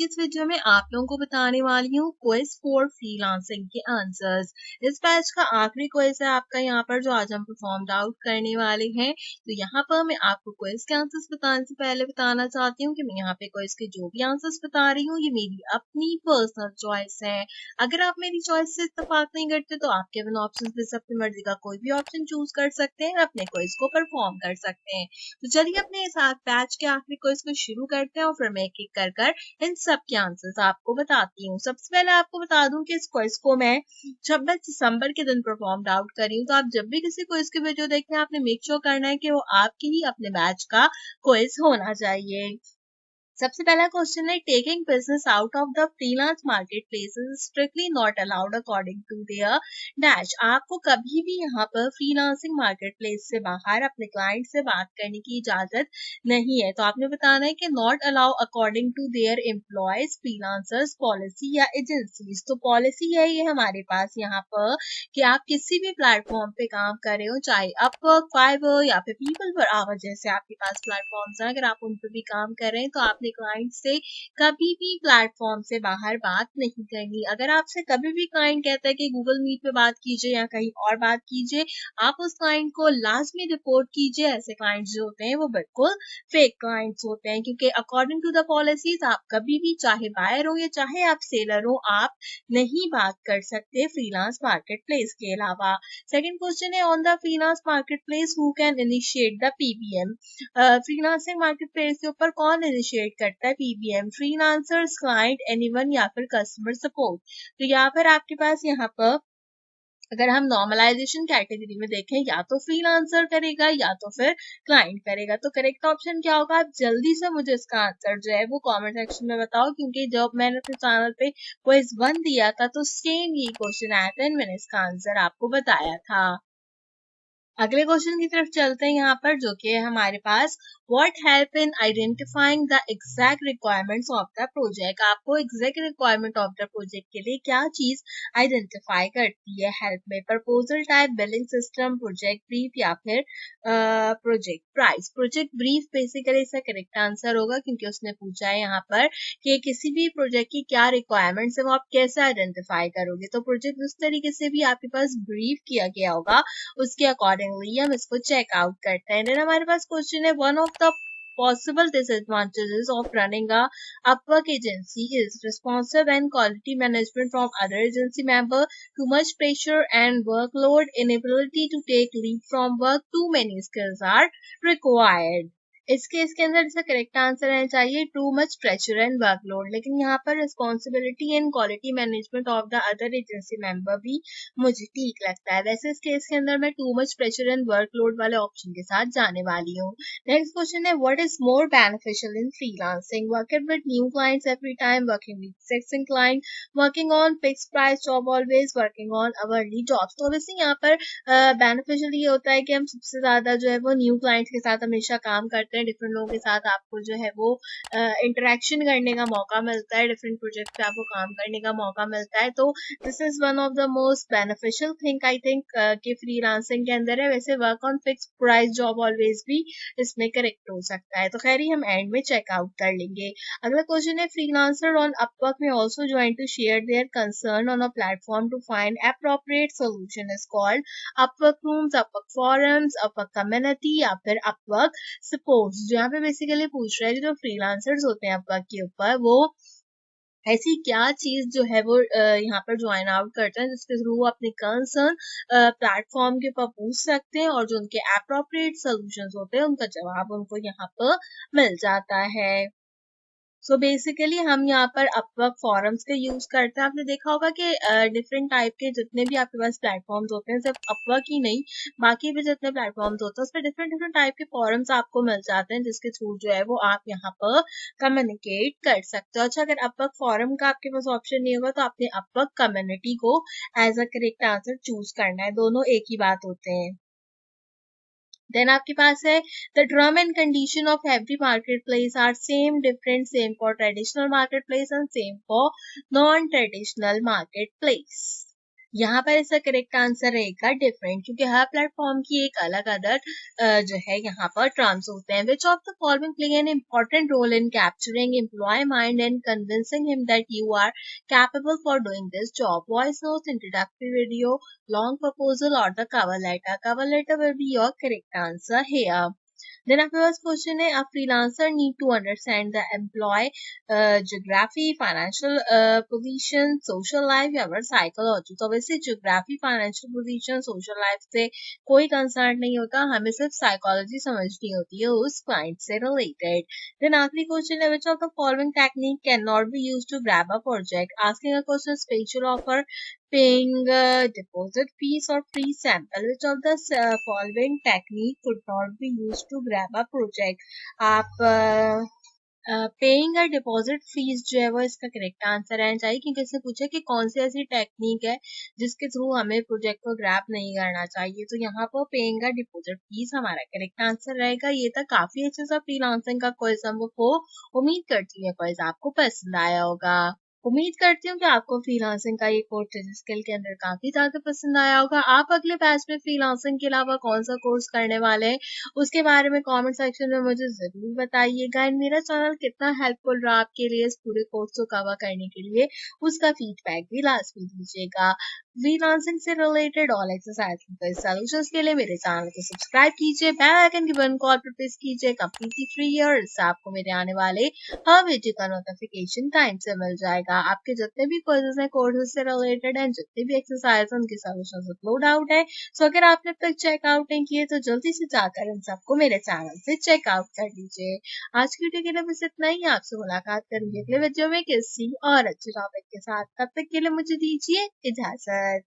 की इस वीडियो में आप लोगों को बताने वाली हूँ क्विज फॉर फ्रीलांसिंग के आंसर्स। इस बैच का आखिरी क्विज है आपका यहाँ पर जो आज हम परफॉर्म आउट करने वाले हैं। तो यहाँ पर मैं आपको क्विज के आंसर्स बताने से पहले बताना चाहती हूँ कि मैं यहाँ पे क्विज के जो भी आंसर्स बता रही हूँ ये मेरी अपनी पर्सनल चॉइस है। अगर आप मेरी चॉइस से इत्तेफाक नहीं करते तो आपके बिना ऑप्शन में से अपनी मर्जी का कोई भी ऑप्शन चूज कर सकते हैं और अपने क्विज को परफॉर्म कर सकते हैं। तो चलिए अपने इस बैच के आखिरी क्विज को शुरू करते हैं और फिर मैं एक एक कर इन सब के आंसर्स आपको बताती हूँ। सबसे पहले आपको बता दूं कि इस क्विज को मैं 26 दिसंबर के दिन परफॉर्म आउट कर रही हूँ। तो आप जब भी किसी क्विज की वीडियो देखें आपने मेक श्योर करना है कि वो आपके ही अपने बैच का क्विज होना चाहिए। सबसे पहला क्वेश्चन है taking business out of the freelance market place is strictly not allowed according to their dash. आपको कभी भी यहाँ पर फ्रीलांसिंग मार्केट प्लेस से बाहर अपने क्लाइंट से बात करने की इजाजत नहीं है। तो आपने बताना है कि not allow according to their employees freelancers policy या एजेंसीज। तो पॉलिसी है ये हमारे पास यहाँ पर कि आप किसी भी प्लेटफॉर्म पे काम कर रहे हो चाहे अपवर्क, फाइवर या फिर पीपल पर आवर जैसे आपके पास प्लेटफॉर्म्स हैं, अगर आप उन पर भी काम कर रहे हैं तो आपने क्लाइंट से कभी भी प्लेटफॉर्म से बाहर बात नहीं करनी। अगर आपसे कभी भी क्लाइंट कहता है कि गूगल मीट पे बात कीजिए या कहीं और बात कीजिए, आप उस क्लाइंट को लाजमी रिपोर्ट कीजिए। ऐसे क्लाइंट्स जो होते हैं वो बिल्कुल फेक क्लाइंट्स होते हैं क्योंकि अकॉर्डिंग टू द पॉलिसीज आप कभी भी चाहे बायर हो या चाहे आप सेलर हो आप नहीं बात कर सकते फ्रीलांस मार्केट प्लेस के अलावा। सेकंड क्वेश्चन है on the freelance market place who can initiate the PBM. Freelancing market place के ऊपर कौन इनिशिएट करता है पीबीएम? फ्रीलांसर्स, क्लाइंट, एनीवन या फिर कस्टमर सपोर्ट। तो यहाँ पर आपके पास यहाँ पर अगर हम नॉर्मलाइजेशन कैटेगरी में देखें या तो फ्रीलांसर करेगा या तो फिर क्लाइंट करेगा। तो करेक्ट ऑप्शन क्या होगा? आप जल्दी से मुझे इसका आंसर जो है वो कमेंट सेक्शन में बताओ क्योंकि जब मैंने अपने चैनल पे क्विज 1 दिया था तो सेम ये क्वेश्चन आया था मैंने इसका आंसर आपको बताया था। अगले क्वेश्चन की तरफ चलते हैं यहाँ पर जो कि है हमारे पास what help in identifying the exact requirements of the project. आपको exact requirement of the project के लिए क्या चीज आइडेंटिफाई करती है हेल्प में? Proposal type, billing system, project brief या फिर project price. Project brief basically इसका करेक्ट आंसर होगा क्योंकि उसने पूछा है यहाँ पर कि किसी भी प्रोजेक्ट की क्या रिक्वायरमेंट्स है वो आप कैसे आइडेंटिफाई करोगे। तो प्रोजेक्ट उस तरीके से भी आपके पास ब्रीफ किया गया होगा उसके अकॉर्डिंगली हम इसको चेक आउट करते हैं। देन हमारे पास क्वेश्चन है one of the possible disadvantages of running a Upwork agency is responsive and quality management from other agency member, too much pressure and workload, inability to take leave from work, too many skills are required। इस case के अंदर इसका correct answer रहना चाहिए too much pressure and workload, लेकिन यहाँ पर responsibility and quality management of the other agency member भी मुझे ठीक लगता है। वैसे इस केस के अंदर मैं too much pressure and workload वाले ऑप्शन के साथ जाने वाली हूँ। नेक्स्ट क्वेश्चन है what is more beneficial in freelancing? Working with new clients every time, working with existing client, working on fix price job always, working on hourly jobs. तो obviously यहाँ पर बेनिफिशियल ये होता है कि हम सबसे ज्यादा जो है वो न्यू क्लाइंट्स के साथ हमेशा काम करते हैं, डिफरेंट लोगों के साथ आपको जो है वो इंटरेक्शन करने का मौका मिलता है, डिफरेंट प्रोजेक्ट पे आपको काम करने का मौका मिलता है। तो this is one of the most beneficial thing I think कि फ्रीलांसिंग के अंदर है। वैसे work on fix price job always भी इसमें करेक्ट हो सकता है। तो खैर ही हम एंड में चेकआउट कर लेंगे। अगला क्वेश्चन है फ्रीलांसर ऑन अपवर्क में also join to share their concern on a platform to find appropriate solution is called Upwork rooms, Upwork forums, Upwork community या फिर अपवर्क सपोर्ट्स। जो यहाँ पे बेसिकली पूछ रहे हैं जो फ्रीलांसर्स होते हैं अपवर्क के ऊपर वो ऐसी क्या चीज जो है वो यहाँ पर ज्वाइन आउट करते हैं जिसके थ्रू वो अपने कंसर्न प्लेटफॉर्म के ऊपर पूछ सकते हैं और जो उनके एप्रोप्रिएट सोल्यूशंस होते हैं उनका जवाब उनको यहाँ पर मिल जाता है। सो बेसिकली हम यहाँ पर अपवर्क फॉरम्स का यूज करते हैं। आपने देखा होगा कि डिफरेंट टाइप के जितने भी आपके पास प्लेटफॉर्म्स होते हैं, सिर्फ अपवर्क ही नहीं बाकी भी जितने प्लेटफॉर्म्स होते हैं उस पर डिफरेंट डिफरेंट टाइप के फॉरम्स आपको मिल जाते हैं जिसके थ्रू जो है वो आप यहाँ पर कम्युनिकेट कर सकते हो। अच्छा, अगर अपवर्क फॉरम का आपके पास ऑप्शन नहीं होगा तो आपने अपवर्क कम्युनिटी को as a correct answer choose करना है, दोनों एक ही बात होते हैं। देन आपके पास है the term and condition of every market place are same different, same for traditional market place and same for non traditional market place. यहाँ पर इसका करेक्ट आंसर रहेगा डिफरेंट, क्योंकि हर प्लेटफॉर्म की एक अलग अलग जो है यहाँ पर टर्म्स होते हैं। Which of the following play an important role in capturing employ mind and convincing him that you are capable for doing this job? Voice note, introductory video, long proposal और the cover letter? Cover letter will be your correct answer here. Then आपके पास question है, a freelancer need to understand the employee geography, financial position, social life या फिर psychology। तो वैसे geography, financial position, social life से कोई concern नहीं होता, हमें सिर्फ psychology समझनी होती है उस क्लाइंट से रिलेटेड। देन आखिरी क्वेश्चन है, which of the following technique cannot be used to grab a project? Asking a question, special offer, paying deposit fees or free sample? Which of the following technique could not be used to grab a project? आप paying और deposit fees जो है वो इसका correct answer है चाहिए, क्योंकि इसने पूछा कि कौन सी ऐसी टेक्निक है जिसके थ्रू हमें प्रोजेक्ट को ग्रैब नहीं करना चाहिए। तो यहाँ पर पेइंग और डिपॉजिट फीस हमारा करेक्ट आंसर रहेगा। ये था काफी अच्छा सा फ्रीलांसिंग का क्विज हम को। उम्मीद करती हूँ क्विज आपको पसंद आया होगा। उम्मीद करती हूँ कि आपको फ्रीलांसिंग का ये कोर्स स्किल के अंदर काफी ज्यादा पसंद आया होगा। आप अगले बैच में फ्रीलांसिंग के अलावा कौन सा कोर्स करने वाले हैं उसके बारे में कमेंट सेक्शन में मुझे जरूर बताइएगा। एंड मेरा चैनल कितना हेल्पफुल रहा आपके लिए इस पूरे कोर्स को कवर करने के लिए, उसका फीडबैक भी लास्ट में दीजिएगा। फ्रीलांसिंग से रिलेटेड ऑल एक्सरसाइज सॉल्यूशंस के लिए मेरे चैनल को सब्सक्राइब कीजिए, बेल आइकन की बटन कॉल पर प्रेस कीजिए। कंप्लीटली फ्री है और इससे आपको मेरे आने वाले हर वीडियो का नोटिफिकेशन टाइम से मिल जाएगा। आपके जितने भी क्विज़ेस हैं कोर्सेज से रिलेटेड एंड जितने भी एक्सरसाइज उनके सॉल्यूशंस अपलोड आउट है। सो अगर आपने अब तक चेकआउट नहीं किए तो जल्दी से जाकर इन सबको मेरे चैनल से चेकआउट कर लीजिए। आज की वीडियो के लिए बस इतना ही। आपसे मुलाकात करूंगी अगले वीडियो में किसी और अच्छे टॉपिक के साथ। तब तक के लिए मुझे दीजिए इजाजत।